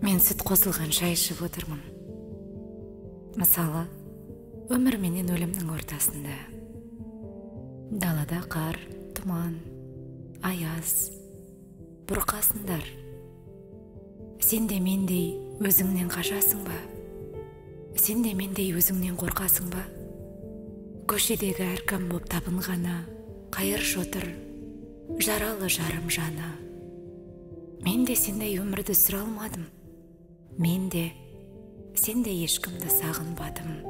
Мен сүт қосылған шай ішіп отырмын. Мысалы, өмір менен өлімнің ортасында. Далада қар, тұман, аяз, бұрқасындар. Сен де мендей өзіңнен қашасың ба? Сен де мендей өзіңнен қорқасың ба? Көшедегі әркім боп табынғаны, қайыр шотыр, жаралы жарым жаны. Мен де сендей өмірді сүре алмадым. Мен де сендей ешкімді сағынбадым.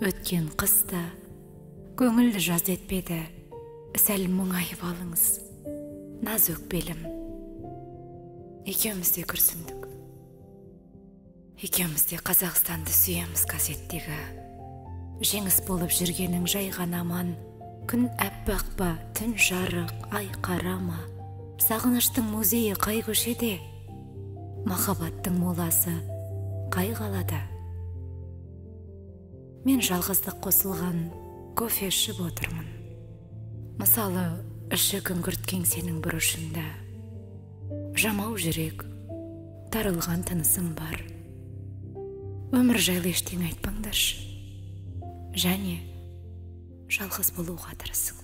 Өткен қыста көңілді жаз етпеді, сәл мұңайып алыңыз, наз өкпелім. Екеуміз де күрсіндік. Екеуміз де Қазақстанды сүйеміз газеттегі. Жеңіс болып жүргенің жай ғана аман, күн әппақ па, түн жарық, ай қарама. Сағыныштың музейі қай көшеде, махаббаттың моласы қай қалада. Мен жалғыздық қосылған кофе ішіп отырмын. Мысалы, іші күңгірткен сенің бұрышында. Жамау жүрек, тарылған тынысым бар. Өмір жайлы ештеңе айтпаңдаршы. Және жалғыз болуға тырысың.